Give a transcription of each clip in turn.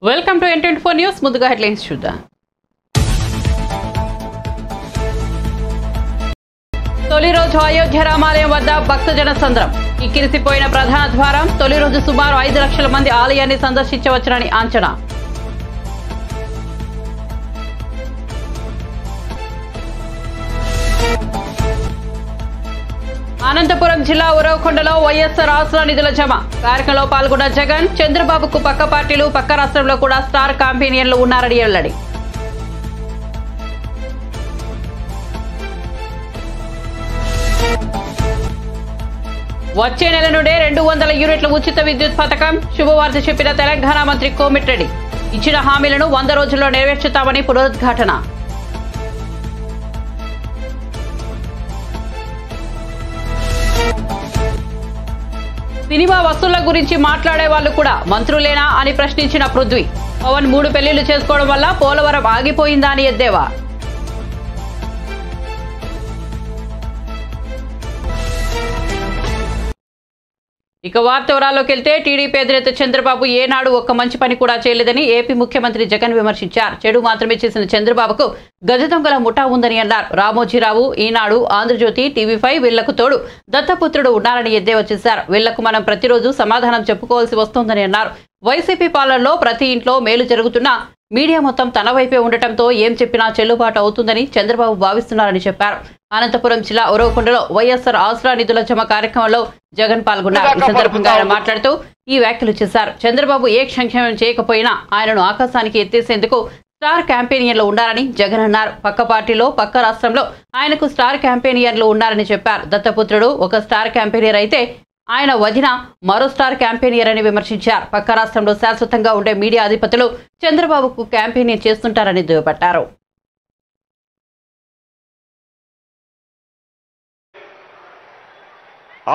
Welcome to N24 news. ముందుగా headlines చూద్దాం. తొలి రోజు అయోధ్య రామాలయం వద్ద భక్తజన సంద్రం. కిక్కిరిసిపోయిన ప్రధాన ద్వారం. తొలి రోజు సుమారు 5 లక్షల మంది ఆలయాన్ని సందర్శించవచ్చునని అంచనా. అనంతపురం జిల్లా ఉరవకొండలో వైఎస్ఆర్ ఆసరా నిధుల జమ. కార్యక్రమంలో పాల్గొన్న జగన్. చంద్రబాబుకు పక్క పార్టీలు, పక్క రాష్ట్రంలో కూడా స్టార్ కాంపెయినర్లు ఉన్నారని వెల్లడి. వచ్చే నెల నుండే 200 యూనిట్ల ఉచిత విద్యుత్ పథకం. శుభవార్త చెప్పిన తెలంగాణ మంత్రి కోమిటిరెడ్డి. ఇచ్చిన హామీలను 100 రోజుల్లో నెరవేర్చుతామని పునరుద్ఘాటన. సినిమా వసూళ్ల గురించి మాట్లాడే వాళ్ళు కూడా మంత్రులేనా అని ప్రశ్నించిన పృథ్వీ. పవన్ 3 పెళ్లిళ్లు చేసుకోవడం వల్ల పోలవరం ఆగిపోయిందా అని ఎద్దేవా. ఇక వార్త వివరాల్లోకి వెళ్తే టీడీపీ అధినేత చంద్రబాబు ఏనాడు ఒక్క మంచి పని కూడా చేయలేదని ఏపీ ముఖ్యమంత్రి జగన్ విమర్శించారు. చెడు మాత్రమే చేసిన చంద్రబాబుకు గజ దొంగల ముఠా ఉందని అన్నారు. రామోజీరావు, ఈనాడు, ఆంధ్రజ్యోతి, టీవీ5 వీళ్లకు తోడు దత్తపుత్రుడు ఉన్నారని ఎద్దేవా చేశారు. వీళ్లకు మనం ప్రతిరోజు సమాధానం చెప్పుకోవాల్సి వస్తోందని అన్నారు. వైసీపీ పాలనలో ప్రతి ఇంట్లో మేలు జరుగుతున్నా మీడియా మొత్తం తన వైపే ఉండటంతో ఏం చెప్పినా చెల్లుబాటు అవుతుందని చంద్రబాబు భావిస్తున్నారని చెప్పారు. అనంతపురం జిల్లా ఉరవకొండలో వైఎస్ఆర్ ఆసరా నిధుల జమ కార్యక్రమంలో జగన్ పాల్గొన్నారు. ఈ సందర్భంగా ఆయన మాట్లాడుతూ ఈ వ్యాఖ్యలు చేశారు. చంద్రబాబు ఏ సంక్షేమం చేయకపోయినా ఆయనను ఆకాశానికి ఎత్తేసేందుకు స్టార్ క్యాంపెయినర్లు ఉన్నారని జగన్ అన్నారు. పక్క పార్టీలో, పక్క రాష్ట్రంలో ఆయనకు స్టార్ క్యాంపెయినర్లు ఉన్నారని చెప్పారు. దత్తపుత్రుడు ఒక స్టార్ క్యాంపెయినర్ అయితే ఆయన వదిన మరో స్టార్ క్యాంపెయినర్ అని విమర్శించారు. పక్క రాష్ట్రంలో శాశ్వతంగా ఉండే మీడియా అధిపతులు చంద్రబాబుకు క్యాంపెయినింగ్ చేస్తుంటారని దుయ్యబట్టారు.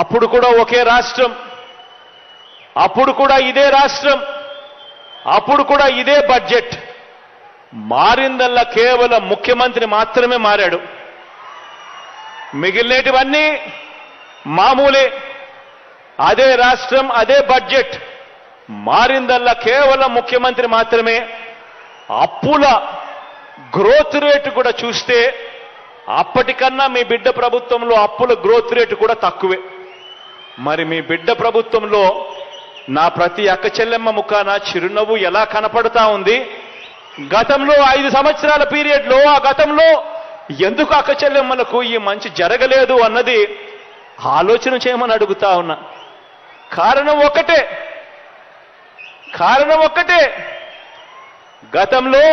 అప్పుడు కూడా ఒకే రాష్ట్రం, అప్పుడు కూడా ఇదే రాష్ట్రం, అప్పుడు కూడా ఇదే బడ్జెట్. మారిందల్లా కేవలం ముఖ్యమంత్రి మాత్రమే మారాడు. మిగిలినటివన్నీ మామూలే. అదే రాష్ట్రం, అదే బడ్జెట్. మారిందల్లా కేవలం ముఖ్యమంత్రి మాత్రమే. అప్పుల గ్రోత్ రేటు కూడా చూస్తే అప్పటికన్నా మీ బిడ్డ ప్రభుత్వంలో అప్పుల గ్రోత్ రేటు కూడా తక్కువే. మరి మీ బిడ్డ ప్రభుత్వంలో నా ప్రతి అక్క చెల్లెమ్మ ముఖాన చిరునవ్వు ఎలా కనపడతా ఉంది? గతంలో 5 సంవత్సరాల పీరియడ్లో ఆ గతంలో ఎందుకు అక్క చెల్లెమ్మలకు ఈ మంచి జరగలేదు అన్నది ఆలోచన చేయమని అడుగుతా ఉన్నా. కారణం ఒక్కటే. గతంలో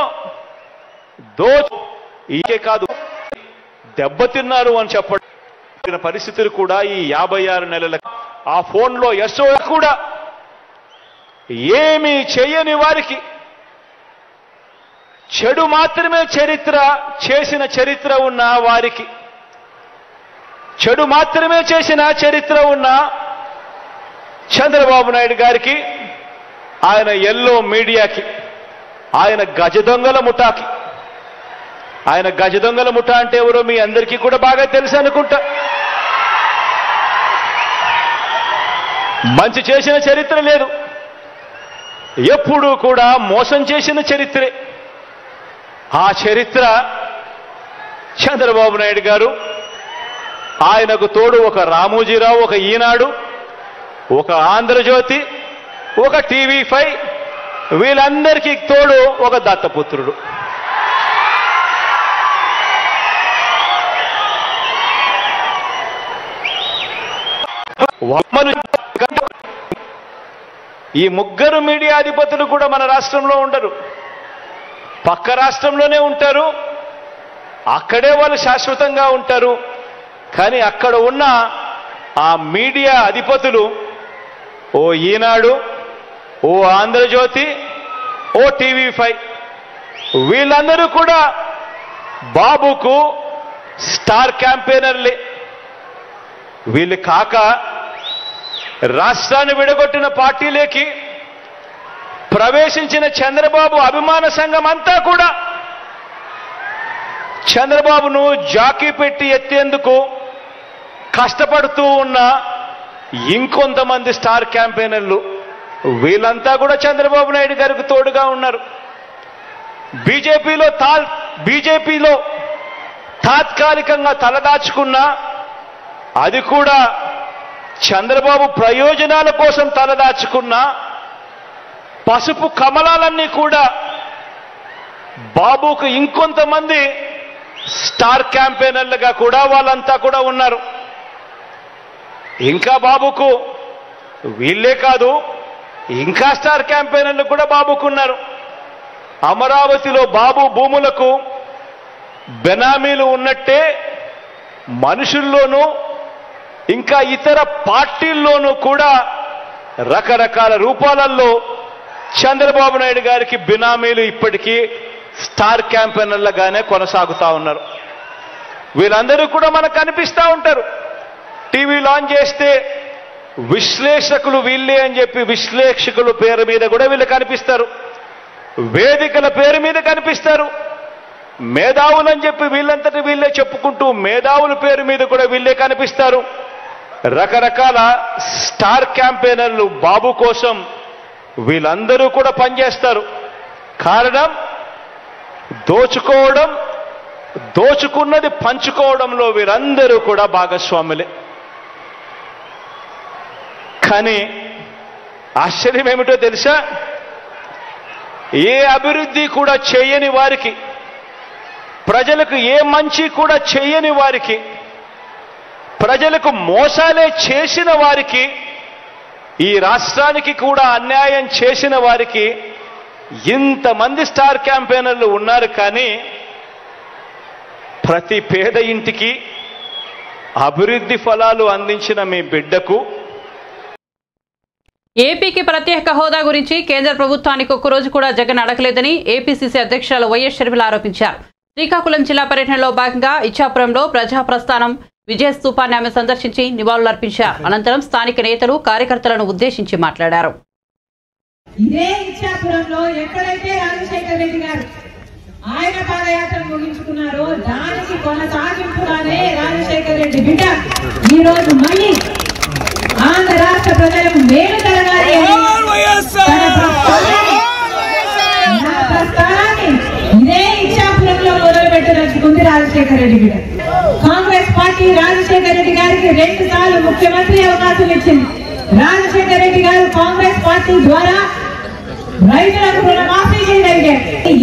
ఇదే కాదు దెబ్బతిన్నారు అని చెప్పడం పరిస్థితులు కూడా ఈ 56 నెలల ఆ ఫోన్లో ఎస్ఓ కూడా ఏమీ చేయని వారికి చెడు మాత్రమే చేసిన చరిత్ర ఉన్న వారికి, చెడు మాత్రమే చేసిన చరిత్ర ఉన్న చంద్రబాబు నాయుడు గారికి, ఆయన ఎల్లో మీడియాకి, ఆయన గజ దొంగల ముఠాకి. ఆయన గజ దొంగల ముఠా అంటే ఎవరో మీ అందరికీ కూడా బాగా తెలుసు అనుకుంటా. మంచి చేసిన చరిత్ర లేదు, ఎప్పుడూ కూడా మోసం చేసిన చరిత్రే. ఆ చరిత్ర చంద్రబాబు నాయుడు గారు, ఆయనకు తోడు ఒక రామోజీరావు, ఒక ఈనాడు, ఒక ఆంధ్రజ్యోతి, ఒక టీవీ5 వీళ్ళందరికీ తోడు ఒక దత్తపుత్రుడు. ఈ ముగ్గురు మీడియా అధిపతులు కూడా మన రాష్ట్రంలో ఉండరు, పక్క రాష్ట్రంలోనే ఉంటారు. అక్కడే వాళ్ళు శాశ్వతంగా ఉంటారు. కానీ అక్కడ ఉన్న ఆ మీడియా అధిపతులు ఓ ఈనాడు, ఓ ఆంధ్రజ్యోతి, ఓ టీవీ5 వీళ్ళందరూ కూడా బాబుకు స్టార్ క్యాంపెయినర్లే. వీళ్ళు కాక రాష్ట్రాన్ని విడగొట్టిన పార్టీలేకి ప్రవేశించిన చంద్రబాబు అభిమాన సంఘం అంతా కూడా చంద్రబాబును జాకీ పెట్టి ఎత్తేందుకు కష్టపడుతూ ఉన్న ఇంకొంతమంది స్టార్ క్యాంపెయినర్లు వీళ్ళంతా కూడా చంద్రబాబు నాయుడు గారికి తోడుగా ఉన్నారు. బీజేపీలో తాత్కాలికంగా తలదాచుకున్న అది కూడా చంద్రబాబు ప్రయోజనాల కోసం తలదాచుకున్న పసుపు కమలాలన్నీ కూడా బాబుకు ఇంకొంతమంది స్టార్ క్యాంపెయినర్లుగా కూడా వాళ్ళంతా కూడా ఉన్నారు. ఇంకా బాబుకు వీళ్ళే కాదు, ఇంకా స్టార్ క్యాంపెయినర్లు కూడా బాబుకున్నారు. అమరావతిలో బాబు భూములకు బెనామీలు ఉన్నట్టే మనుషుల్లోనూ ఇంకా ఇతర పార్టీల్లోనూ కూడా రకరకాల రూపాలలో చంద్రబాబు నాయుడు గారికి బినామీలు ఇప్పటికీ స్టార్ క్యాంపెయినర్లుగానే కొనసాగుతా ఉన్నారు. వీళ్ళందరూ కూడా మనకు కనిపిస్తూ ఉంటారు. టీవీ లాంచ్ చేస్తే విశ్లేషకులు వీళ్ళే అని చెప్పి విశ్లేషకుల పేరు మీద కూడా వీళ్ళు కనిపిస్తారు. వేదికల పేరు మీద కనిపిస్తారు. మేధావులని చెప్పి వీళ్ళంతటి వీళ్ళే చెప్పుకుంటూ మేధావుల పేరు మీద కూడా వీళ్ళే కనిపిస్తారు. రకరకాల స్టార్ క్యాంపెయినర్లు బాబు కోసం వీళ్ళందరూ కూడా పనిచేస్తారు. కారణం దోచుకోవడం, దోచుకున్నది పంచుకోవడంలో వీరందరూ కూడా భాగస్వాములే. కానీ ఆశ్చర్యం ఏమిటో తెలుసా? ఏ అభివృద్ధి కూడా చేయని వారికి, ప్రజలకు ఏ మంచి కూడా చేయని వారికి, ప్రజలకు మోసాలే చేసిన వారికి, ఈ రాష్ట్రానికి కూడా అన్యాయం చేసిన వారికి ఇంతమంది స్టార్ క్యాంపెయినర్లు ఉన్నారు. కానీ ప్రతి పేద ఇంటికి అభివృద్ధి ఫలాలు అందించిన మీ బిడ్డకు ఏపీకి ప్రత్యేక హోదా గురించి కేంద్ర ప్రభుత్వానికి ఒక్కరోజు కూడా జగన్ అడగలేదని ఏపీసీసీ అధ్యక్షురాలు వైఎస్ షర్మిల ఆరోపించారు. శ్రీకాకుళం జిల్లా పర్యటనలో భాగంగా ఇచ్చాపురంలో ప్రజాప్రస్థానం విజయ స్తూపాన్ని ఆమె సందర్శించి నివాళులర్పించారు. అనంతరం స్థానిక నేతలు కార్యకర్తలను ఉద్దేశించి మాట్లాడారు. ఇదే ఇచ్చాపురంలో ఎక్కడైతే రాజశేఖర రెడ్డి గారు ఆయన పాదయాత్ర ముగించుకున్నారో దానికి కొనసాగింపుగానే రాజశేఖర రెడ్డి బిడ్డ ఈ రోజు మళ్ళీ ఆంధ్ర రాష్ట్ర ప్రజలకు మేలు జరగాలి ప్రస్థానాన్ని ఇదే ఇచ్చాపురంలో మొదలుపెట్టదలుచుకుంది రాజశేఖర రెడ్డి బిడ్డ. కాంగ్రెస్ పార్టీ రాజశేఖర రెడ్డి గారికి 2 సార్లు ముఖ్యమంత్రి అవకాశం ఇచ్చింది. రాజశేఖర రెడ్డి గారు కాంగ్రెస్ పార్టీ ద్వారా రైతులకు రుణమాఫీ చేయగలిగారు.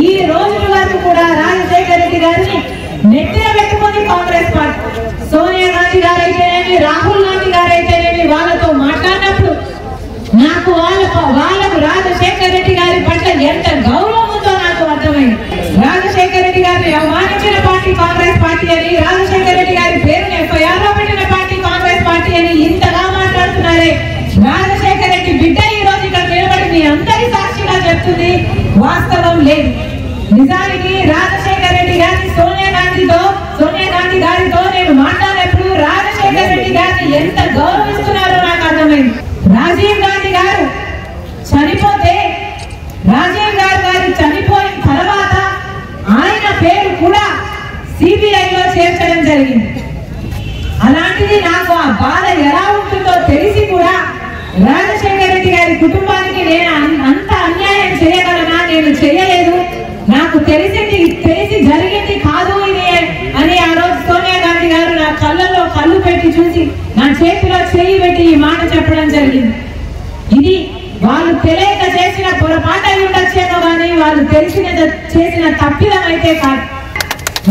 ఈ రోజుల వరకు కూడా రాజశేఖర రెడ్డి గారిని నెత్తిన పెట్టుకుని కాంగ్రెస్ పార్టీ సోనియా గాంధీ గారైతేనేమి, రాహుల్ గాంధీ గారైతేనేమి వాళ్ళతో మాట్లాడినప్పుడు నాకు వాళ్ళకు రాజశేఖర రెడ్డి గారి పట్ల ఎంత గౌరవం ఉందో నాకు అర్థమైంది. రాజశేఖర రెడ్డి గారిని అవమానించిన పార్టీ కాంగ్రెస్ పార్టీ అని, రాజశేఖర రెడ్డి గారి పేరుని ఎఫ్ఐఆర్ లో పెట్టిన పార్టీ కాంగ్రెస్ పార్టీ అని ఇంతగా మాట్లాడుతున్నారే. రాజశేఖర రెడ్డి బిడ్డ ఈ రోజు ఇక్కడ నిలబడి మీ అందరి సాక్షిగా చెప్తుంది వాస్తవం లేదు. నిజానికి రాజశేఖర రెడ్డి గారిని సోనియా గాంధీ గారితో నేను మాట్లాడినప్పుడు రాజశేఖర రెడ్డి గారిని ఎంత గౌరవిస్తున్నారో నాకు అర్థమైంది. రాజీవ్ గాంధీ గారు చనిపోతే చనిపోయిన తర్వాత ఆయన పేరు కూడా సిబిఐలో చేర్చడం జరిగింది. అలాంటిది నాకు ఆ బాధ ఎలా ఉంటుందో తెలిసి కూడా రాజశేఖర రెడ్డి గారి కుటుంబానికి నేను అంత అన్యాయం చేయగలనా? నేను చేయలేదు, నాకు తెలిసి జరిగింది కాదు ఇది అని ఆ రోజు సోనియా గాంధీ గారు నా కళ్ళల్లో కళ్ళు పెట్టి చూసి నా చేతిలో చేయి పెట్టి ఈ మాట చెప్పడం జరిగింది. ఇది వాళ్ళు తెలియక చేసిన పొరపాటు అయి ఉండొచ్చేమో కానీ వాళ్ళు చేసిన తప్పిదం అయితే కాదు.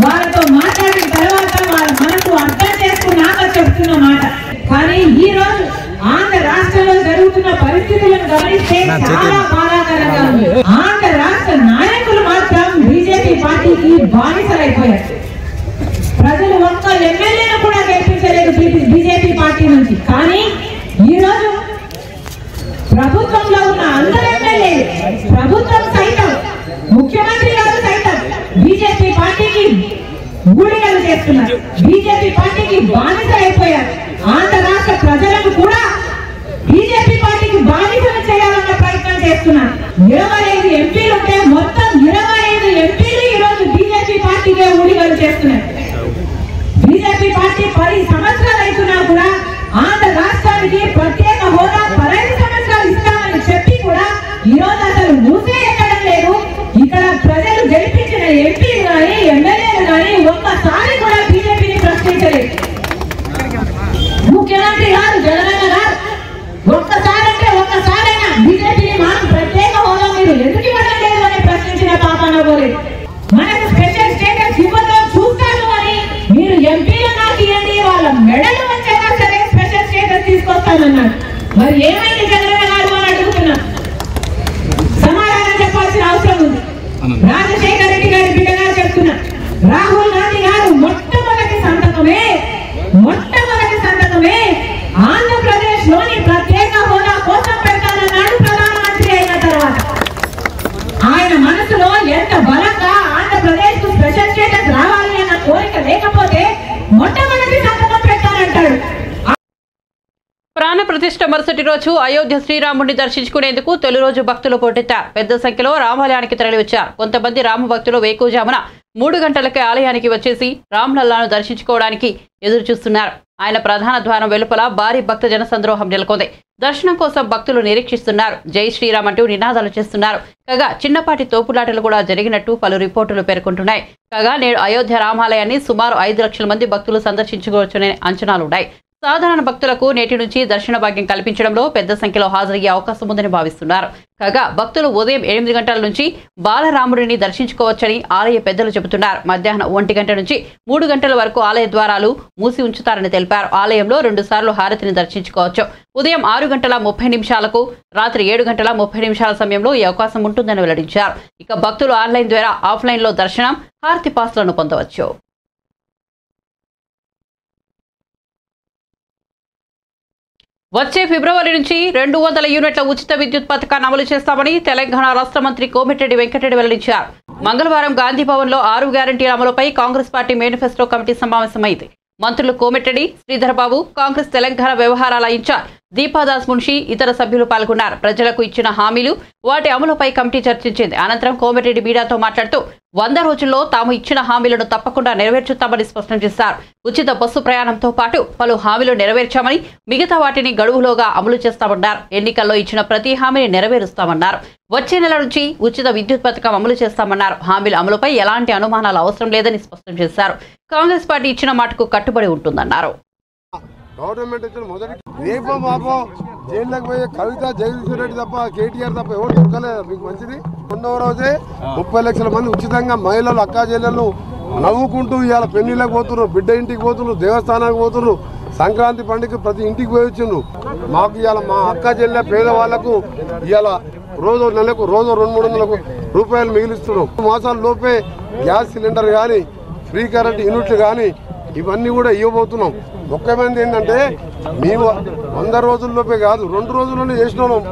వాళ్ళతో మాట్లాడిన తర్వాత వాళ్ళ మనసు అర్థం చేసుకున్నాక చెప్తున్న మాట. కానీ ఈ రోజు ఆంధ్ర రాష్ట్రంలో జరుగుతున్న పరిస్థితులను గమనిస్తే చాలా బాధాకరంగా ఉంది. ఆంధ్ర రాష్ట్ర నాయకులు మాత్రం బీజేపీ పార్టీకి బానిసలైపోయారు. ప్రజలు ఒక్క ఎమ్మెల్యేను కూడా గెలిపించలేదు బీజేపీ పార్టీ నుంచి. కానీ ఈ రోజు ప్రభుత్వంలో ఉన్న అందరు ఎమ్మెల్యేలు, ప్రభుత్వం సైతం, ముఖ్యమంత్రి గారు సైతం బీజేపీ పార్టీకి ఊడిగలు చేస్తున్నారు, బీజేపీ పార్టీకి బానిస అయిపోయారు. ఆంధ్ర రాష్ట్ర ప్రజలకు కూడా బీజేపీ పార్టీకి బానిసలు చేయాలన్న ప్రయత్నం చేస్తున్నారు. చేస్తున్నారు. 25 ఎంపీలు ఉంటే మొత్తం 25 ఎంపీలు ఈ రోజు బీజేపీ పార్టీకే ఊడిగలు చేస్తున్నారు. బీజేపీ పార్టీ 10 సంవత్సరాలు అవుతున్నా కూడా ఆంధ్ర రాష్ట్రానికి ప్రత్యేక హోదా 15 సంవత్సరాలు ఇస్తామని చెప్పి కూడా ఈ రోజు అసలు మూసే ఎక్కడం లేదు. ఇక్కడ ప్రజలు గెలిపించిన ఎంపీలు కానీ ఎమ్మెల్యేలు కానీ ఒక్కసారి కూడా బీజేపీని ప్రశ్నించలేదు. ముఖ్యమంత్రి గారు జగనన్న గారు ఒక్కసారంటే ఒక్కసారైనా బీజేపీని మాకు ప్రత్యేక హోదా మీరు ఎందుకు ఇవ్వడం లేదు అని ప్రశ్నించిన పాపాన పోలేదు. మనకు స్పెషల్ స్టేటస్ ఇవ్వదో చూస్తాను అని మీరు ఎంపీలు నాకు ఇవ్వండి, వాళ్ళ మెడలు వచ్చేలా సరే స్పెషల్ స్టేటస్ తీసుకొస్తానన్నారు. మరి ఏమైంది జగనన్న గారు అని అడుగుతున్నాం. సమాధానం చెప్పాల్సిన అవసరం ఉంది. రాజశేఖర రెడ్డి గారి బిడ్డగా చెప్తున్నా, రాహుల్ గాంధీ గారు మొట్టమొదటి సంతకమే ఆంధ్రప్రదేశ్ లోని ప్రత్యేక హోదా కోసం పెట్టాలన్నాడు. ప్రధానమంత్రి అయిన తర్వాత ఆయన మనసులో ఎంత బలంగా ఆంధ్రప్రదేశ్ కు స్పెషల్ స్టేటస్ రావాలి అన్న కోరిక లేకపోతే మొట్టమొదటి సంతకం పెట్టాలంటాడు. ప్రాణ ప్రతిష్ఠ మరుసటి రోజు అయోధ్య శ్రీరాముడిని దర్శించుకునేందుకు తొలి రోజు భక్తులు పోటెత్తారు. పెద్ద సంఖ్యలో రామాలయానికి తరలివచ్చారు. కొంతమంది రామ భక్తులు వేకువజామున 3 గంటలకే ఆలయానికి వచ్చేసి రామ్లల్లాను దర్శించుకోవడానికి ఎదురు చూస్తున్నారు. ఆయన ప్రధాన ద్వారం వెలుపల భారీ భక్త జన సంద్రోహం నెలకొంది. దర్శనం కోసం భక్తులు నిరీక్షిస్తున్నారు. జై శ్రీరామ్ అంటూ నినాదాలు చేస్తున్నారు. కాగా చిన్నపాటి తోపులాటలు కూడా జరిగినట్టు పలు రిపోర్టులు పేర్కొంటున్నాయి. కాగా నేడు అయోధ్య రామాలయాన్ని సుమారు 5 లక్షల మంది భక్తులు సందర్శించుకోవచ్చనే అంచనాలున్నాయి. సాధారణ భక్తులకు నేటి నుంచి దర్శన భాగ్యం కల్పించడంలో పెద్ద సంఖ్యలో హాజరయ్యే అవకాశం ఉందని భావిస్తున్నారు. కాగా భక్తులు ఉదయం 8 గంటల నుంచి బాలరాముడిని దర్శించుకోవచ్చని ఆలయ పెద్దలు చెబుతున్నారు. మధ్యాహ్నం 1 గంట నుంచి 3 గంటల వరకు ఆలయ ద్వారాలు మూసి ఉంచుతారని తెలిపారు. ఆలయంలో 2 సార్లు హారతిని దర్శించుకోవచ్చు. ఉదయం 6 గంటల 30 నిమిషాలకు, రాత్రి 7 గంటల 30 నిమిషాల సమయంలో ఈ అవకాశం ఉంటుందని వెల్లడించారు. ఇక భక్తులు ఆన్లైన్ ద్వారా ఆఫ్లైన్లో దర్శనం, హారతి పాస్లను పొందవచ్చు. వచ్చే ఫిబ్రవరి నుంచి 200 యూనిట్ల ఉచిత విద్యుత్ పథకాన్ని అమలు చేస్తామని తెలంగాణ రాష్ట్ర మంత్రి కోమటిరెడ్డి వెంకటరెడ్డి వెల్లడించారు. మంగళవారం గాంధీ భవన్లో 6 గ్యారంటీల అమలుపై కాంగ్రెస్ పార్టీ మేనిఫెస్టో కమిటీ సమావేశమైంది. మంత్రులు కోమటిరెడ్డి, శ్రీధర్బాబు, కాంగ్రెస్ తెలంగాణ వ్యవహారాల ఇన్ఛార్జ్ దీపాదాస్ మున్షి ఇతర సభ్యులు పాల్గొన్నారు. ప్రజలకు ఇచ్చిన హామీలు, వాటి అమలుపై కమిటీ చర్చించింది. అనంతరం కోమటిరెడ్డి మీడియాతో మాట్లాడుతూ 100 రోజుల్లో తాము ఇచ్చిన హామీలను తప్పకుండా నెరవేర్చుతామని స్పష్టం చేశారు. ఉచిత బస్సు ప్రయాణంతో పాటు పలు హామీలు నెరవేర్చామని, మిగతా వాటిని గడువులోగా అమలు చేస్తామన్నారు. ఎన్నికల్లో ఇచ్చిన ప్రతి హామీని నెరవేరుస్తామన్నారు. వచ్చే నెల నుంచి ఉచిత విద్యుత్ పథకం అమలు చేస్తామన్నారు. హామీల అమలుపై ఎలాంటి అనుమానాలు అవసరం లేదని స్పష్టం చేశారు. కాంగ్రెస్ పార్టీ ఇచ్చిన మాటకు కట్టుబడి ఉంటుందన్నారు. గవర్నమెంట్ ఇచ్చిన మొదటి రేపో మాపో జైల్లోకి పోయే కవిత, జగదీశ్వర రెడ్డి తప్ప, కేటీఆర్ తప్ప ఎవరు దొరకలేదు. మీకు మంచిది. 2వ రోజే 30 లక్షల మంది ఉచితంగా మహిళలు, అక్కా చెల్లెళ్ళు నవ్వుకుంటూ ఇవాళ పెళ్లిళ్ళకి పోతున్నారు, బిడ్డ ఇంటికి పోతున్నారు, దేవస్థానానికి పోతున్నారు. సంక్రాంతి పండుగ ప్రతి ఇంటికి పోయి వచ్చిండ్రు. మాకు ఇవాళ మా అక్కా చెల్లె పేదవాళ్లకు ఇవాళ నెలకు 200-300 రూపాయలు మిగిలిస్తున్నాం. మాసాల లోపే గ్యాస్ సిలిండర్ కానీ, ఫ్రీ కరెంట్ యూనిట్లు కానీ ఇవన్నీ కూడా ఇవ్వబోతున్నాం. ముఖ్యమైనది ఏంటంటే మేము 100 రోజుల్లోపే కాదు, 2 రోజుల్లోనే చేసిన వాళ్ళం.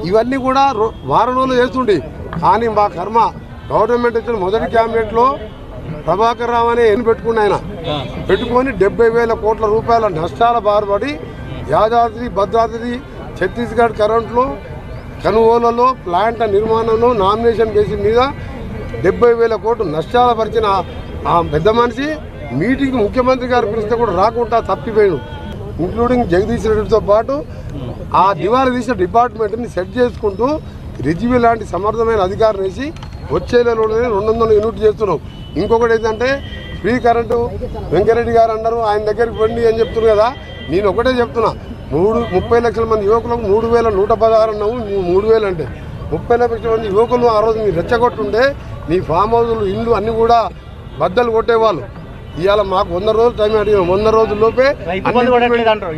ఇవన్నీ కూడా వారం రోజులు చేస్తుండే. కానీ మా కర్మ గవర్నమెంట్ ఇచ్చిన మొదటి క్యాబినెట్లో ప్రభాకర్ రావు అనే పెట్టుకుని ఆయన పెట్టుకొని 70,000 కోట్ల రూపాయల నష్టాల బారుపడి యాదాద్రి, భద్రాద్రి, ఛత్తీస్గఢ్ కరెంట్లో కనుగోలలో, ప్లాంట్ నిర్మాణంలో నామినేషన్ బేసిస్ మీద 70,000 కోట్లు నష్టాల పరిచిన ఆ పెద్ద మనిషి మీటింగ్ ముఖ్యమంత్రి గారు పిలిస్తే కూడా రాకుండా తప్పిపోయాడు. ఇంక్లూడింగ్ జగదీష్ రెడ్డితో పాటు ఆ దివాళా తీసిన డిపార్ట్మెంట్ని సెట్ చేసుకుంటూ రిజివి లాంటి సమర్థమైన అధికారం వేసి వచ్చే నెలలోనే 200 యూనిట్ చేస్తున్నాం. ఇంకొకటి ఏంటంటే ఫ్రీ కరెంటు వెంకరెడ్డి గారు అన్నారు, ఆయన దగ్గరికి పండి అని చెప్తున్నారు కదా. నేను ఒకటే చెప్తున్నా, 30 లక్షల మంది యువకులకు 3,116 అన్నాము. 3,000 అంటే 30 లక్షల మంది యువకులు ఆ రోజు మీరు రెచ్చగొట్టుండే మీ ఫామ్ హౌస్లు, ఇండ్లు అన్నీ కూడా బద్దలు కొట్టేవాళ్ళు. ఇవాళ మాకు 100 రోజులు టైం అడిగినాం. 100 రోజుల్లోపే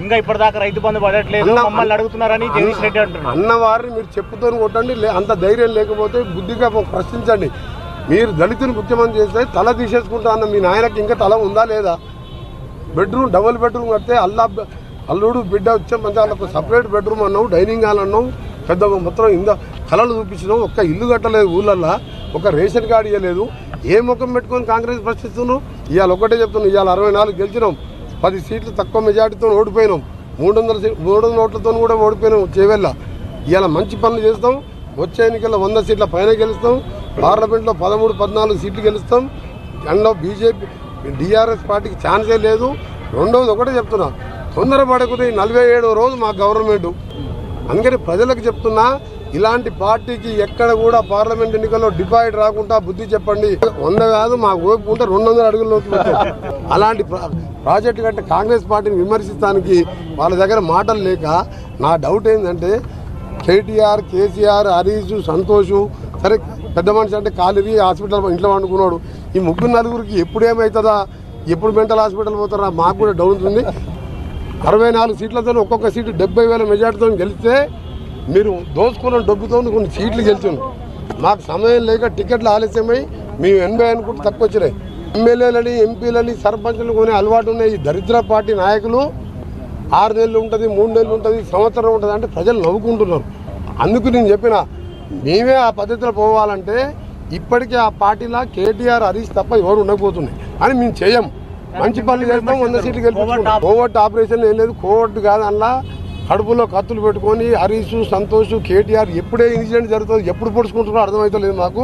ఇంకా ఇప్పటిదాకా రైతు బంధు పడట్లేదు అడుగుతున్నారని జగదీష్ రెడ్డి అంటారు. అన్నవారిని మీరు చెప్పుతో కొట్టండి. అంత ధైర్యం లేకపోతే బుద్ధిగా ప్రశ్నించండి. మీరు దళితుని ముఖ్యమంత్రి చేస్తే తల తీసేసుకుంటా అన్న మీ నాయనకి ఇంకా తల ఉందా లేదా? బెడ్రూమ్, డబుల్ బెడ్రూమ్ కడితే అల్లుడు బిడ్డ వచ్చే మంచి వాళ్ళకు సపరేట్ బెడ్రూమ్ అన్నావు, డైనింగ్ హాల్ అన్నావు, పెద్ద మొత్తం ఇంత కళలు చూపించినావు. ఒక్క ఇల్లు కట్టలేదు ఊళ్ళల్లో, ఒక రేషన్ కార్డు ఇవ్వలేదు. ఏ ముఖం పెట్టుకొని కాంగ్రెస్ ప్రశ్నిస్తున్నావు? ఇవాళ ఒకటే చెప్తున్నావు, ఇవాళ 64 గెలిచినాం, 10 సీట్లు తక్కువ మెజార్టీతో ఓడిపోయినాం, 300 ఓట్లతో కూడా ఓడిపోయినాం చేవెళ్ళ. ఇవాళ మంచి పనులు చేస్తాం. వచ్చే ఎన్నికల్లో 100 సీట్ల పైన గెలుస్తాం. పార్లమెంట్లో 13-14 సీట్లు గెలుస్తాం. అందులో బీజేపీ టీఆర్ఎస్ పార్టీకి ఛాన్సే లేదు. రెండవది ఒకటే చెప్తున్నా, తొందరపడకుండా 47వ రోజు మా గవర్నమెంట్. అందుకని ప్రజలకు చెప్తున్నా, ఇలాంటి పార్టీకి ఎక్కడ కూడా పార్లమెంట్ ఎన్నికల్లో డిపాజిట్ రాకుండా బుద్ధి చెప్పండి. 100 కాదు, మాకు ఓపుకుంటే 200 అడుగుల్లో అలాంటి ప్రాజెక్టు కంటే కాంగ్రెస్ పార్టీని విమర్శించడానికి వాళ్ళ దగ్గర మాటలు లేక, నా డౌట్ ఏంటంటే కేటీఆర్, కేసీఆర్, హరీష్, సంతోష్, సరే పెద్ద మనిషి అంటే కాలిరి హాస్పిటల్ ఇంట్లో వండుకున్నాడు. ఈ 3-4 ఎప్పుడు ఏమవుతుందా, ఎప్పుడు మెంటల్ హాస్పిటల్ పోతారా మాకు కూడా డౌట్ ఉంది. 64 సీట్లతో ఒక్కొక్క సీటు 70,000 మెజార్టీతో గెలిస్తే మీరు దోచుకున్న డబ్బుతో కొన్ని సీట్లు గెలిచాను. మాకు సమయం లేక టికెట్లు ఆలస్యమై మేము 80 అనుకుంటే తక్కువ వచ్చినాయి. ఎమ్మెల్యేలని, ఎంపీలని, సర్పంచులు కొనే అలవాటు ఉన్నాయి ఈ దరిద్ర పార్టీ నాయకులు. 6 నెలలు ఉంటుంది, 3 నెలలు ఉంటుంది, సంవత్సరం ఉంటుంది అంటే ప్రజలు నవ్వుకుంటున్నారు. అందుకు నేను చెప్పిన, మేమే ఆ పద్ధతిలో పోవాలంటే ఇప్పటికే ఆ పార్టీలా కేటీఆర్, హరీష్ తప్ప ఎవరు ఉండకపోతున్నాయి అని మేము చేయం. మంచి పనులు చేస్తాం, 100 సీట్లు గెలుపుకుంటాం. కోవర్ట్ ఆపరేషన్ ఏం లేదు, కోవర్ట్ కాదు. అందులో కడుపులో కత్తులు పెట్టుకొని హరీష్, సంతోష్, కేటీఆర్ ఎప్పుడే ఇన్సిడెంట్ జరుగుతుంది, ఎప్పుడు పొడుచుకుంటున్నారో అర్థమవుతలేదు మాకు.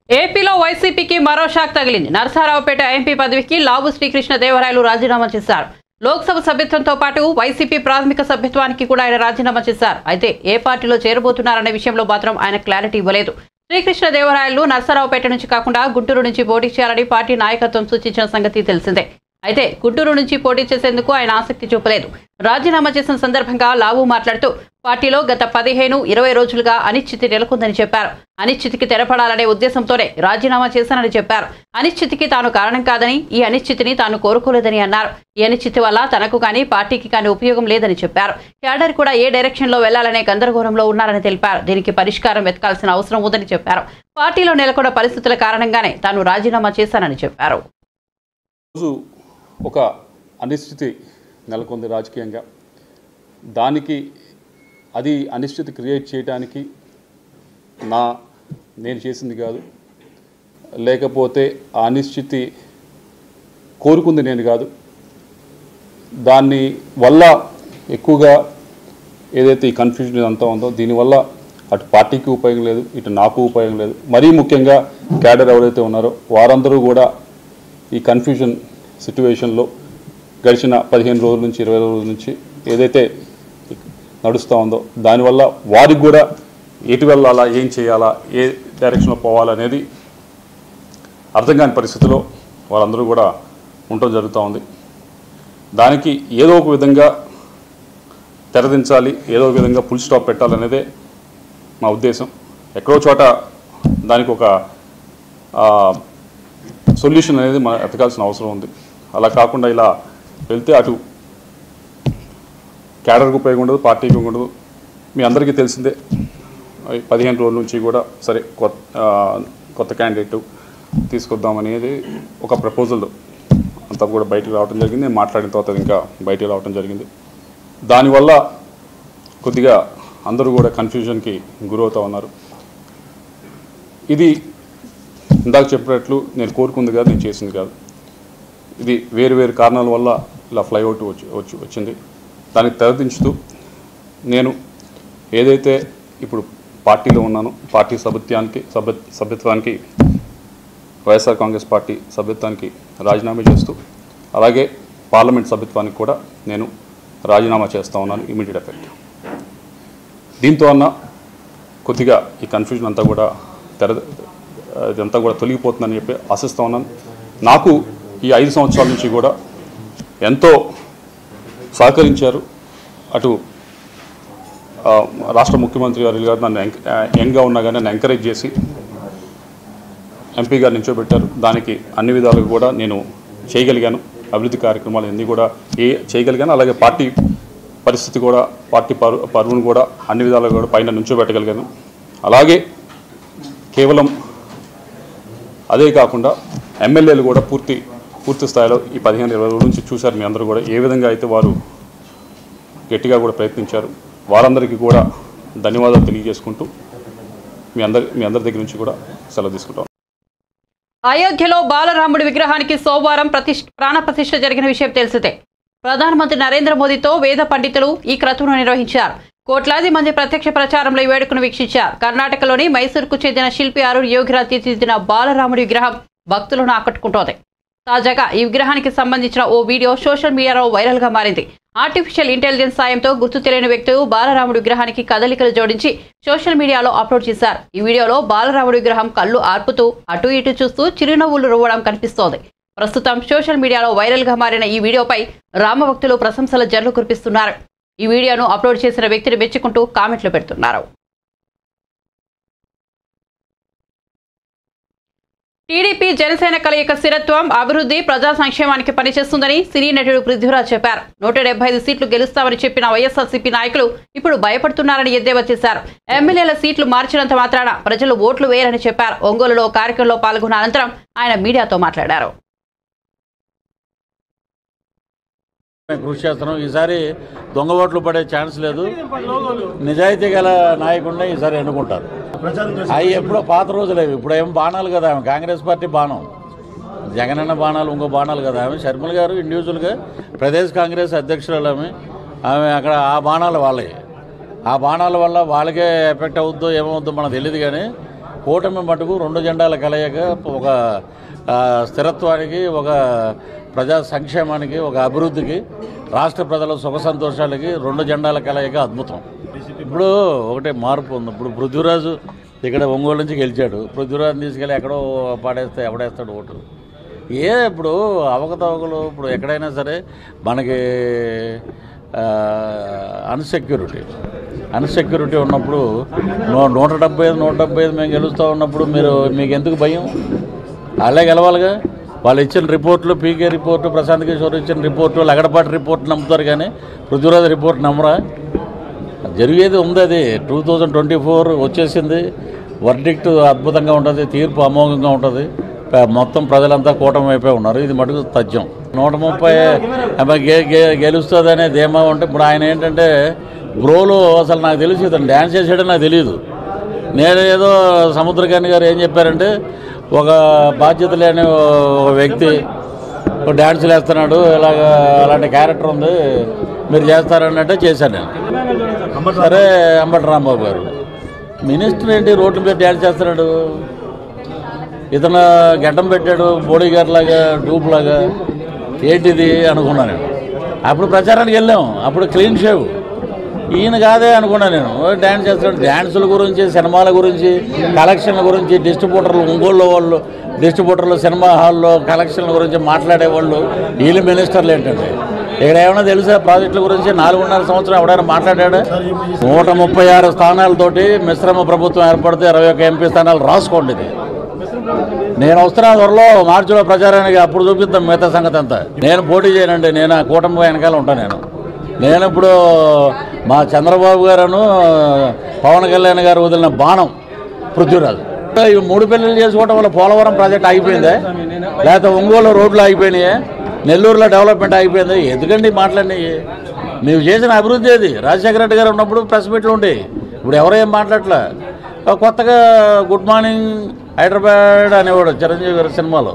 ఏపీలో వైసీపీకి మరో షాక్ తగిలింది. నరసరావుపేట ఎంపీ పదవికి లావు శ్రీకృష్ణదేవరాయలు రాజీనామా చేశారు. లోక్సభ సభ్యత్వంతో పాటు వైసీపీ ప్రాథమిక సభ్యత్వానికి కూడా ఆయన రాజీనామా చేశారు. అయితే ఏ పార్టీలో చేరబోతున్నారనే విషయంలో మాత్రం ఆయన క్లారిటీ ఇవ్వలేదు. శ్రీకృష్ణదేవరాయలు నరసరావుపేట నుంచి కాకుండా గుంటూరు నుంచి పోటీ చేయాలని పార్టీ నాయకత్వం సూచించిన సంగతి తెలిసిందే. అయితే గుంటూరు నుంచి పోటీ చేసేందుకు ఆయన ఆసక్తి చూపలేదు. రాజీనామా చేసిన సందర్భంగా లావు మాట్లాడుతూ పార్టీలో గత 15-20 రోజులుగా అనిశ్చితి నెలకొందని చెప్పారు. అనిశ్చితికి తెరపడాలనే ఉద్దేశంతోనే రాజీనామా చేశానని చెప్పారు. అనిశ్చితికి తాను కారణం కాదని, ఈ అనిశ్చితిని తాను కోరుకోలేదని అన్నారు. ఈ అనిశ్చితి వల్ల తనకు కానీ పార్టీకి కానీ ఉపయోగం లేదని చెప్పారు. క్యాడర్ కూడా ఏ డైరెక్షన్లో వెళ్లాలనే గందరగోళంలో ఉన్నారని తెలిపారు. దీనికి పరిష్కారం వెతకాల్సిన అవసరం ఉందని చెప్పారు. పార్టీలో నెలకొన్న పరిస్థితుల కారణంగానే తాను రాజీనామా చేశానని చెప్పారు. ఒక అనిశ్చితి నెలకొంది రాజకీయంగా. దానికి అది అనిశ్చితి క్రియేట్ చేయడానికి నేను చేసింది కాదు, లేకపోతే ఆ అనిశ్చితి కోరుకుంది నేను కాదు. దాని వల్ల ఎక్కువగా ఏదైతే ఈ కన్ఫ్యూజన్ అంతా ఉందో దీనివల్ల అటు పార్టీకి ఉపయోగం లేదు, ఇటు నాకు ఉపయోగం లేదు. మరీ ముఖ్యంగా క్యాడర్ ఎవరైతే ఉన్నారో వారందరూ కూడా ఈ కన్ఫ్యూజన్ సిట్యువేషన్లో గడిచిన 15 రోజుల నుంచి 20 రోజుల నుంచి ఏదైతే నడుస్తూ ఉందో దానివల్ల వారికి కూడా ఎటు వెళ్ళాలా, ఏం చేయాలా, ఏ డైరెక్షన్లో పోవాలనేది అర్థం కాని పరిస్థితిలో వారందరూ కూడా ఉండటం జరుగుతూ ఉంది. దానికి ఏదో ఒక విధంగా తెరదించాలి, ఏదో ఒక విధంగా ఫుల్ స్టాప్ పెట్టాలనేదే మా ఉద్దేశం. ఎక్కడో చోట దానికి ఒక సొల్యూషన్ అనేది మనం ఎతకాల్సిన అవసరం ఉంది. అలా కాకుండా ఇలా వెళ్తే అటు క్యాడర్కి ఉపయోగం ఉండదు, పార్టీకి ఉండదు. మీ అందరికీ తెలిసిందే 15 రోజుల నుంచి కూడా సరే కొత్త క్యాండిడేట్ తీసుకొద్దామనేది ఒక ప్రపోజల్ అంతా కూడా బయటకు రావడం జరిగింది. నేను మాట్లాడిన తర్వాత ఇంకా బయటకు రావడం జరిగింది. దానివల్ల కొద్దిగా అందరూ కూడా కన్ఫ్యూజన్కి గురవుతూ ఉన్నారు. ఇది ఇందాక చెప్పినట్లు నేను కోరుకుంది కాదు, నేను చేసింది కాదు. ఇది వేరు వేరు కారణాల వల్ల ఇలా ఫ్లైఅవుట్ వచ్చింది. దానికి తెరదించుతూ నేను ఏదైతే ఇప్పుడు పార్టీలో ఉన్నానో పార్టీ సభ్యత్వానికి వైఎస్ఆర్ కాంగ్రెస్ పార్టీ సభ్యత్వానికి రాజీనామా చేస్తూ అలాగే పార్లమెంట్ సభ్యత్వానికి కూడా నేను రాజీనామా చేస్తూ ఉన్నాను ఇమీడియట్ ఎఫెక్ట్. దీంతో అన్న కొద్దిగా ఈ కన్ఫ్యూజన్ అంతా కూడా ఇదంతా కూడా తొలగిపోతుందని చెప్పి ఆశిస్తూ ఉన్నాను. నాకు ఈ 5 సంవత్సరాల నుంచి కూడా ఎంతో సహకరించారు. అటు రాష్ట్ర ముఖ్యమంత్రి గారు నన్ను యంగ్గా ఉన్నా కానీ నన్ను ఎంకరేజ్ చేసి ఎంపీ గారు నిల్చోబెట్టారు. దానికి అన్ని విధాలుగా కూడా నేను చేయగలిగాను. అభివృద్ధి కార్యక్రమాలు అన్నీ కూడా చేయగలిగాను. అలాగే పార్టీ పరిస్థితి కూడా పార్టీ పరువును కూడా అన్ని విధాలుగా కూడా పైన నిల్చోబెట్టగలిగాను. అలాగే కేవలం అదే కాకుండా ఎమ్మెల్యేలు కూడా పూర్తి స్థాయిలో ఈ 15-20 రోజుల నుంచి చూశారు. మీ అందరూ కూడా ఏ విధంగా అయితే వారు గట్టిగా కూడా ప్రయత్నించారు. వారందరికీ కూడా ధన్యవాదాలు తెలియజేసుకుంటూ మీ అందరి దగ్గర నుంచి కూడా సెలవు తీసుకుంటాం. అయోధ్యలో బాలరాముడి విగ్రహానికి సోమవారం ప్రాణప్రతిష్ఠ జరిగిన విషయం తెలిసిందే. ప్రధానమంత్రి నరేంద్ర మోదీతో వేద పండితులు ఈ క్రతువును నిర్వహించారు. కోట్లాది మంది ప్రత్యక్ష ప్రచారంలో ఈ వేడుకను వీక్షించారు. కర్ణాటకలోని మైసూరుకు చెందిన శిల్పి అరుణ్ యోగిరాజ్ తీర్చిదిద్దిన బాలరాముడి విగ్రహం భక్తులను ఆకట్టుకుంటోంది. తాజాగా ఈ విగ్రహానికి సంబంధించిన ఓ వీడియో సోషల్ మీడియాలో వైరల్ గా మారింది. ఆర్టిఫిషియల్ ఇంటెలిజెన్స్ సాయంతో గుర్తు తెలియని వ్యక్తులు బాలరాముడి విగ్రహానికి కదలికలు జోడించి సోషల్ మీడియాలో అప్లోడ్ చేశారు. ఈ వీడియోలో బాలరాముడి విగ్రహం కళ్ళు ఆర్పుతూ అటు ఇటు చూస్తూ చిరునవ్వులు రువ్వడం కనిపిస్తోంది. ప్రస్తుతం సోషల్ మీడియాలో వైరల్ గా మారిన ఈ వీడియోపై రామభక్తులు ప్రశంసల జల్లు కురిపిస్తున్నారు. ఈ వీడియోను అప్లోడ్ చేసిన వ్యక్తిని మెచ్చుకుంటూ కామెంట్లు పెడుతున్నారు. టీడీపీ జనసేన కలయిక స్థిరత్వం, అభివృద్ధి, ప్రజా సంక్షేమానికి పనిచేస్తుందని సినీ నటుడు పృథ్వీరాజ్ చెప్పారు. 175 సీట్లు గెలుస్తామని చెప్పిన వైఎస్ఆర్సీపీ నాయకులు ఇప్పుడు భయపడుతున్నారని ఎద్దేవా చేశారు. ఎమ్మెల్యేల సీట్లు మార్చినంత మాత్రాన ప్రజలు ఓట్లు వేయరని చెప్పారు. ఒంగోలులో కార్యక్రమంలో పాల్గొన్న అనంతరం ఆయన మీడియాతో మాట్లాడారు. కృషి చేస్తున్నాం. ఈసారి దొంగ ఓట్లు పడే ఛాన్స్ లేదు. నిజాయితీ గల నాయకుడిని ఈసారి ఎన్నుకుంటారు. అవి ఎప్పుడో పాత రోజులేవి. ఇప్పుడు ఏం బాణాలు కదా, ఆమె కాంగ్రెస్ పార్టీ బాణం, జగనన్న బాణాలు, ఇంకో బాణాలు కదా. ఆమె షర్మిల గారు ఇండివిజువల్గా ప్రదేశ్ కాంగ్రెస్ అధ్యక్షురాలు. ఆమె అక్కడ ఆ బాణాలు వాళ్ళవి. ఆ బాణాల వల్ల వాళ్ళకే ఎఫెక్ట్ అవుద్దో ఏమవుద్దో మనకు తెలియదు. కానీ కూటమి మటుకు 2 జెండాల కలయిక ఒక స్థిరత్వానికి, ఒక ప్రజా సంక్షేమానికి, ఒక అభివృద్ధికి, రాష్ట్ర ప్రజల సుఖ సంతోషాలకి 2 జెండాల కలయిక అద్భుతం. ఇప్పుడు ఒకటే మార్పు ఉంది. ఇప్పుడు పృథ్వీరాజు ఇక్కడ ఒంగోలు నుంచి గెలిచాడు. పృథ్వీరాజుని తీసుకెళ్ళి ఎక్కడో పాడేస్తే ఎవడేస్తాడు ఓటు? ఇప్పుడు అవకతవకలు ఇప్పుడు ఎక్కడైనా సరే మనకి అన్సెక్యూరిటీ ఉన్నప్పుడు 175 మేము గెలుస్తూ ఉన్నప్పుడు మీకు ఎందుకు భయం? వాళ్ళే గెలవాలిగా. వాళ్ళు ఇచ్చిన రిపోర్ట్లు, పీకే రిపోర్టు, ప్రశాంత్ కిషోర్ ఇచ్చిన రిపోర్టు, లగడపాటి రిపోర్ట్ నమ్ముతారు కానీ పృథ్వీరాజ్ రిపోర్ట్ నమ్మరా? జరిగేది ఉంది. అది 2024 వచ్చేసింది. వర్డిక్ట్ అద్భుతంగా ఉంటుంది, తీర్పు అమోఘంగా ఉంటుంది. మొత్తం ప్రజలంతా కూటమి అయిపోయి ఉన్నారు. ఇది మటుకు తథ్యం. 130 గెలుస్తుందనే ధీమా ఉంటే ఇప్పుడు ఆయన ఏంటంటే బ్రోలో అసలు నాకు తెలిసి ఇతను డ్యాన్స్ చేసాడని నాకు తెలియదు. నేను ఏదో సముద్రకాని గారు ఏం చెప్పారంటే ఒక బాధ్యత లేని ఒక వ్యక్తి డ్యాన్సులు వేస్తున్నాడు, ఇలాగ అలాంటి క్యారెక్టర్ ఉంది, మీరు చేస్తారన్నట్టే చేశాను నేను. సరే, అంబటి రాంబాబు గారు మినిస్టర్ ఏంటి రోడ్ల మీద డ్యాన్స్ చేస్తున్నాడు, ఇతను గడ్డం పెట్టాడు బోడీ గారు లాగా, డూప్ లాగా, ఏంటిది అనుకున్నాను నేను. అప్పుడు ప్రచారానికి వెళ్ళాం, అప్పుడు క్లీన్ షేవ్. ఈయన కాదే అనుకున్నాను నేను. డ్యాన్స్ చేస్తాడు. డ్యాన్సుల గురించి, సినిమాల గురించి, కలెక్షన్ల గురించి, డిస్ట్రిబ్యూటర్లు, ఒంగోలు వాళ్ళు డిస్ట్రిబ్యూటర్లు, సినిమా హాల్లో కలెక్షన్ల గురించి మాట్లాడేవాళ్ళు వీళ్ళు మినిస్టర్లు ఏంటండి? ఇక్కడ ఏమైనా తెలుసా ప్రాజెక్టుల గురించి? 4.5 సంవత్సరం ఎవడైనా మాట్లాడా? 136 స్థానాలతోటి మిశ్రమ ప్రభుత్వం ఏర్పడితే 21 ఎంపీ స్థానాలు రాసుకోండి. ఇది నేను వస్తున్నా త్వరలో మార్చిలో ప్రచారానికి, అప్పుడు చూపిద్దాం మిగతా సంగతి అంతా. నేను పోటీ చేయనండి. నేను ఆ కూటమి వెనకాల ఉంటాను. నేను ఇప్పుడు మా చంద్రబాబు గారును పవన్ కళ్యాణ్ గారు వదిలిన బాణం పృథ్వీరాజు. ఈ 3 పెళ్లిళ్ళు చేసుకోవడం వల్ల పోలవరం ప్రాజెక్ట్ ఆగిపోయిందే, లేకపోతే ఒంగోలు రోడ్లు ఆగిపోయినాయే, నెల్లూరులో డెవలప్మెంట్ ఆగిపోయింది. ఎందుకండి మాట్లాడినాయి? మీరు చేసిన అభివృద్ధి అది. రాజశేఖర రెడ్డి గారు ఉన్నప్పుడు ప్రెస్ మీట్లు ఉంటాయి. ఇప్పుడు ఎవరేం మాట్లాడలే. కొత్తగా గుడ్ మార్నింగ్ హైదరాబాద్ అనేవాడు చిరంజీవి గారి సినిమాలో,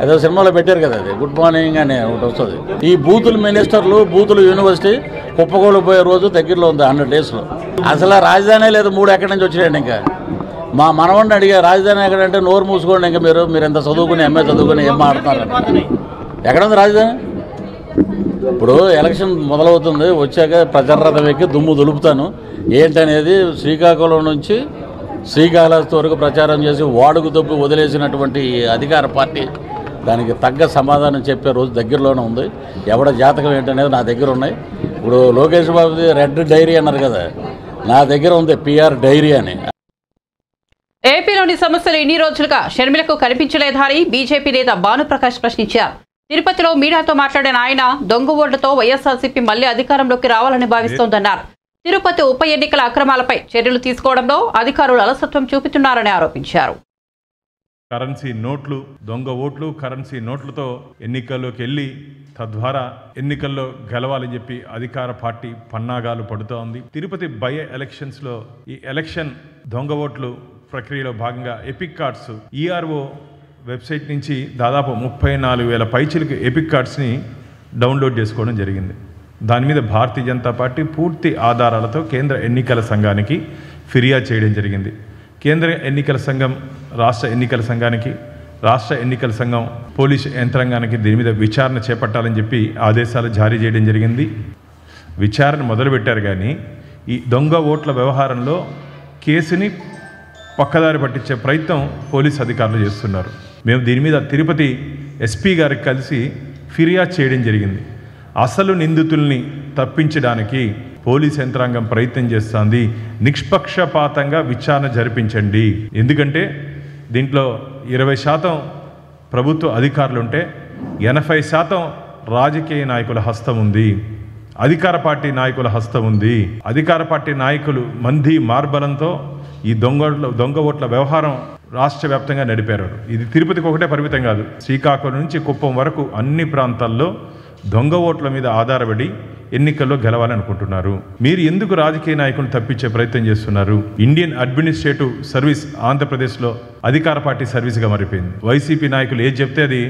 ఏదో సినిమాలో పెట్టారు కదా, అది గుడ్ మార్నింగ్ అని ఒకటి వస్తుంది. ఈ బూతులు మినిస్టర్లు, బూతులు యూనివర్సిటీ కుప్పకూలిపోయే రోజు దగ్గరలో ఉంది. 100 డేస్లో అసలు రాజధాని లేదు. 3 ఎక్కడి నుంచి వచ్చినాయండి? ఇంకా మా మనవాడిని అడిగా రాజధాని ఎక్కడంటే నోరు మూసుకోండి. ఇంకా మీరు ఎంత చదువుకుని, ఎంఏ చదువుకుని ఏం మాట్లాడుతున్నారని. ఎక్కడ ఉంది రాజధాని? ఇప్పుడు ఎలక్షన్ మొదలవుతుంది, వచ్చాక ప్రచారరథం ఎక్కి దుమ్ము దులుపుతాను ఏంటనేది. శ్రీకాకుళం నుంచి శ్రీకాళహస్తి వరకు ప్రచారం చేసి వాడుకు దొబ్బి వదిలేసినటువంటి అధికార పార్టీ దానికి తగ్గ సమాధానం చెప్పే రోజు దగ్గరలోనే ఉంది. ఎవడ జాతకం ఏంటనేది నా దగ్గర ఉన్నాయి. ఇప్పుడు లోకేష్ బాబుది రెడ్ డైరీ అన్నారు కదా, నా దగ్గర ఉంది PR డైరీ అని. ఏపీలోని సమస్యలు ఇన్ని రోజులుగా షర్మిలకు కనిపించలేదా అని బీజేపీ నేత భానుప్రకాష్ ప్రశ్నించారు. తిరుపతిలో మీడియాతో మాట్లాడిన ఆయన దొంగ ఓట్లతో వైఎస్ఆర్సీపీ మళ్లీ అధికారంలోకి రావాలని భావిస్తోందన్నారు. తిరుపతి ఉప ఎన్నికల అక్రమాలపై చర్యలు తీసుకోవడంలో అధికారులు అలసత్వం చూపుతున్నారని ఆరోపించారు. కరెన్సీ నోట్లు, దొంగ ఓట్లు, కరెన్సీ నోట్లతో ఎన్నికల్లోకి వెళ్ళి తద్వారా ఎన్నికల్లో గెలవాలని చెప్పి అధికార పార్టీ పన్నాగాలు పడుతూ ఉంది. తిరుపతి బై ఎలక్షన్స్లో ఈ ఎలక్షన్ దొంగ ఓట్లు ప్రక్రియలో భాగంగా ఎపిక్ కార్డ్స్ ఈఆర్ఓ వెబ్సైట్ నుంచి దాదాపు 34,000 పైచిలకు ఎపిక్ కార్డ్స్ని డౌన్లోడ్ చేసుకోవడం జరిగింది. దాని మీద భారతీయ జనతా పార్టీ పూర్తి ఆధారాలతో కేంద్ర ఎన్నికల సంఘానికి ఫిర్యాదు చేయడం జరిగింది. కేంద్ర ఎన్నికల సంఘం రాష్ట్ర ఎన్నికల సంఘానికి, రాష్ట్ర ఎన్నికల సంఘం పోలీసు యంత్రాంగానికి దీని మీద విచారణ చేపట్టాలని చెప్పి ఆదేశాలు జారీ చేయడం జరిగింది. విచారణ మొదలుపెట్టారు, కానీ ఈ దొంగ ఓట్ల వ్యవహారంలో కేసుని పక్కదారి పట్టించే ప్రయత్నం పోలీసు అధికారులు చేస్తున్నారు. మేము దీని మీద తిరుపతి ఎస్పీ గారికి కలిసి ఫిర్యాదు చేయడం జరిగింది. అసలు నిందితుల్ని తప్పించడానికి పోలీస్ యంత్రాంగం ప్రయత్నం చేస్తోంది. నిష్పక్షపాతంగా విచారణ జరిపించండి. ఎందుకంటే దీంట్లో 20% ప్రభుత్వ అధికారులుంటే 80% రాజకీయ నాయకుల హస్తం ఉంది, అధికార పార్టీ నాయకుల హస్తం ఉంది. అధికార పార్టీ నాయకులు మంది మార్బలంతో ఈ దొంగ ఓట్ల వ్యవహారం రాష్ట్ర వ్యాప్తంగా నడిపారు. ఇది తిరుపతికి ఒకటే పరిమితం కాదు, శ్రీకాకుళం నుంచి కుప్పం వరకు అన్ని ప్రాంతాల్లో దొంగ ఓట్ల మీద ఆధారపడి ఎన్నికల్లో గెలవాలనుకుంటున్నారు. మీరు ఎందుకు రాజకీయ నాయకులను తప్పించే ప్రయత్నం చేస్తున్నారు? ఇండియన్ అడ్మినిస్ట్రేటివ్ సర్వీస్ ఆంధ్రప్రదేశ్లో అధికార పార్టీ సర్వీస్గా మారిపోయింది. వైసీపీ నాయకులు ఏది చెప్తే అది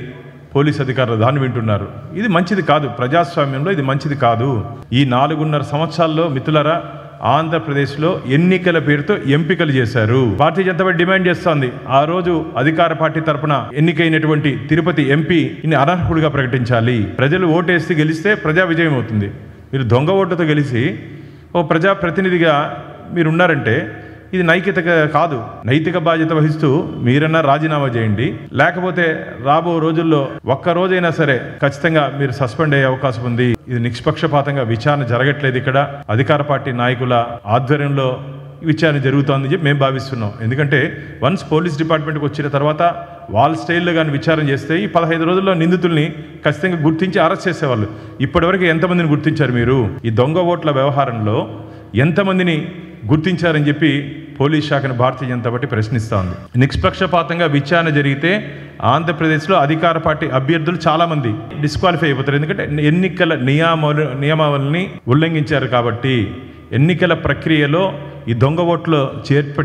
పోలీస్ అధికారులు దాన్ని వింటున్నారు. ఇది మంచిది కాదు, ప్రజాస్వామ్యంలో ఇది మంచిది కాదు. ఈ 4.5 సంవత్సరాల్లో మిత్రులారా ఆంధ్రప్రదేశ్లో ఎన్నికల పేరుతో ఎంపికలు చేశారు. భారతీయ జనతా పార్టీ డిమాండ్ చేస్తోంది, ఆ రోజు అధికార పార్టీ తరఫున ఎన్నికైనటువంటి తిరుపతి ఎంపీ అనర్హుడిగా ప్రకటించాలి. ప్రజలు ఓటేసి గెలిస్తే ప్రజా విజయం అవుతుంది. మీరు దొంగ ఓటుతో గెలిచి ఓ ప్రజాప్రతినిధిగా మీరున్నారంటే ఇది నైతిక కాదు. నైతిక బాధ్యత వహిస్తూ మీరన్నా రాజీనామా చేయండి, లేకపోతే రాబో రోజుల్లో ఒక్కరోజైనా సరే ఖచ్చితంగా మీరు సస్పెండ్ అయ్యే అవకాశం ఉంది. ఇది నిష్పక్షపాతంగా విచారణ జరగట్లేదు. ఇక్కడ అధికార పార్టీ నాయకుల ఆధ్వర్యంలో విచారణ జరుగుతోందని చెప్పి మేము భావిస్తున్నాం. ఎందుకంటే వన్స్ పోలీస్ డిపార్ట్మెంట్కి వచ్చిన తర్వాత వాళ్ళ స్టైల్లో కానీ విచారణ చేస్తే ఈ 15 రోజుల్లో నిందితుల్ని ఖచ్చితంగా గుర్తించి అరెస్ట్ చేసేవాళ్ళు. ఇప్పటివరకు ఎంతమందిని గుర్తించారు మీరు? ఈ దొంగ ఓట్ల వ్యవహారంలో ఎంతమందిని గుర్తించారని చెప్పి పోలీస్ శాఖను భారతీయ జనతా పార్టీ ప్రశ్నిస్తూ ఉంది. నిష్పక్షపాతంగా విచారణ జరిగితే ఆంధ్రప్రదేశ్లో అధికార పార్టీ అభ్యర్థులు చాలామంది డిస్క్వాలిఫై అయిపోతారు. ఎందుకంటే ఎన్నికల నియమావళిని ఉల్లంఘించారు కాబట్టి. ఎన్నికల ప్రక్రియలో ఈ దొంగ ఓట్లు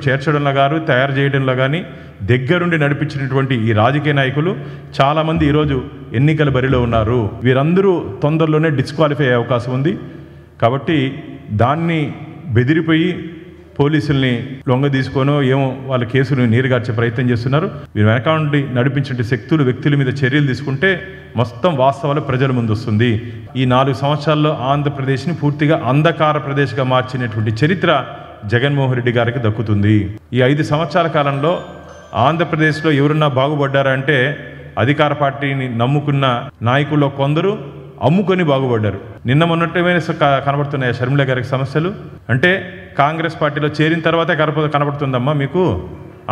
చేర్చడంలో కానీ తయారు చేయడంలో కానీ దగ్గరుండి నడిపించినటువంటి ఈ రాజకీయ నాయకులు చాలామంది ఈరోజు ఎన్నికల బరిలో ఉన్నారు. వీరందరూ తొందరలోనే డిస్క్వాలిఫై అయ్యే అవకాశం ఉంది. కాబట్టి దాన్ని బెదిరిపోయి పోలీసుల్ని లొంగ తీసుకోనో ఏమో వాళ్ళ కేసును నీరుగార్చే ప్రయత్నం చేస్తున్నారు. వీరు వెనక నుండి నడిపించే శక్తులు వ్యక్తుల మీద చర్యలు తీసుకుంటే మొత్తం వాస్తవాలు ప్రజల ముందు వస్తుంది. ఈ 4 సంవత్సరాల్లో ఆంధ్రప్రదేశ్ని పూర్తిగా అంధకార ప్రదేశ్గా మార్చినటువంటి చరిత్ర జగన్మోహన్ రెడ్డి గారికి దక్కుతుంది. ఈ 5 సంవత్సరాల కాలంలో ఆంధ్రప్రదేశ్లో ఎవరున్నా బాగుపడ్డారా అంటే అధికార పార్టీని నమ్ముకున్న నాయకుల్లో కొందరు అమ్ముకొని బాగుపడ్డారు. నిన్న మొన్నటేమైనా కనబడుతున్నాయి షర్మిల గారికి సమస్యలు అంటే కాంగ్రెస్ పార్టీలో చేరిన తర్వాతే కనబడుతుందమ్మా మీకు,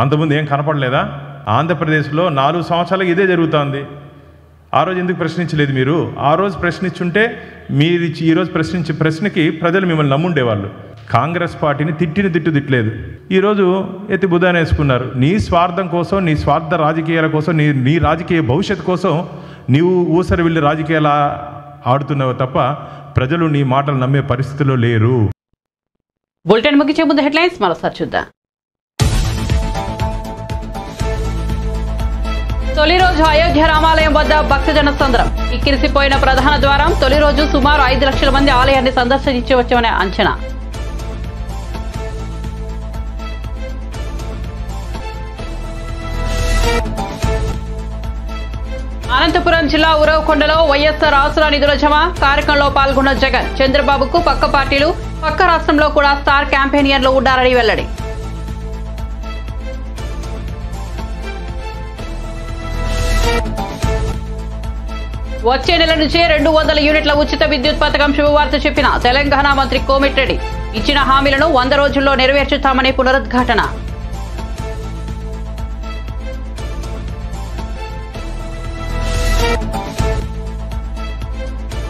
అంతకుముందు ఏం కనపడలేదా? ఆంధ్రప్రదేశ్లో 4 సంవత్సరాలు ఇదే జరుగుతోంది. ఆ రోజు ఎందుకు ప్రశ్నించలేదు మీరు? ఆ రోజు ప్రశ్నించుంటే మీరు ఈరోజు ప్రశ్నించే ప్రశ్నకి ప్రజలు మిమ్మల్ని నమ్ముండేవాళ్ళు. కాంగ్రెస్ పార్టీని తిట్టలేదు. ఈరోజు ఎత్తి బుధాన వేసుకున్నారు. నీ స్వార్థం కోసం, నీ స్వార్థ రాజకీయాల కోసం, నీ రాజకీయ భవిష్యత్తు కోసం నీవు ఊసరి వెళ్ళి రాజకీయాలు ఆడుతున్నావు తప్ప ప్రజలు నీ మాటలు నమ్మే పరిస్థితిలో లేరు. బులెటిన్ ముగించే ముందు హెడ్లైన్స్ మరోసారి చూద్దాం. తొలి రోజు అయోధ్య రామాలయం వద్ద భక్తజన సంద్రం. ఇక్కిరిసిపోయిన ప్రధాన ద్వారం. తొలి రోజు సుమారు 5 లక్షల మంది ఆలయాన్ని సందర్శించవచ్చనే అంచనా. అనంతపురం జిల్లా ఉరవకొండలో వైఎస్ఆర్ ఆసరా నిధుల జమ. కార్యక్రమంలో పాల్గొన్న జగన్. చంద్రబాబుకు పక్క పార్టీలు, పక్క రాష్ట్రంలో కూడా స్టార్ క్యాంపెయినర్లు ఉన్నారని వెల్లడి. వచ్చే నెల నుంచే 200 యూనిట్ల ఉచిత విద్యుత్ పథకం శుభవార్త చెప్పిన తెలంగాణ మంత్రి కోమటిరెడ్డి. ఇచ్చిన హామీలను 100 రోజుల్లో నెరవేర్చుతామని పునరుద్ఘాటన.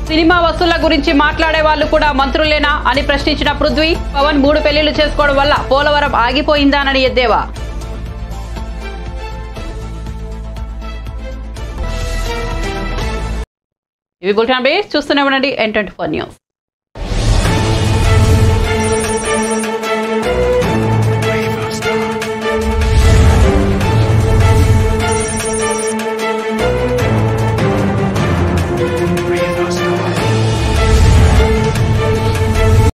సినిమా వసూళ్ల గురించి మాట్లాడే వాళ్ళు కూడా మంత్రులేనా అని ప్రశ్నించిన పృథ్వీ. పవన్ 3 పెళ్లిళ్లు చేసుకోవడం వల్ల పోలవరం ఆగిపోయిందానని ఎద్దేవా. ఇవి బులెటిన్ అప్డేట్స్. చూస్తూనే ఉండండి N24 న్యూస్.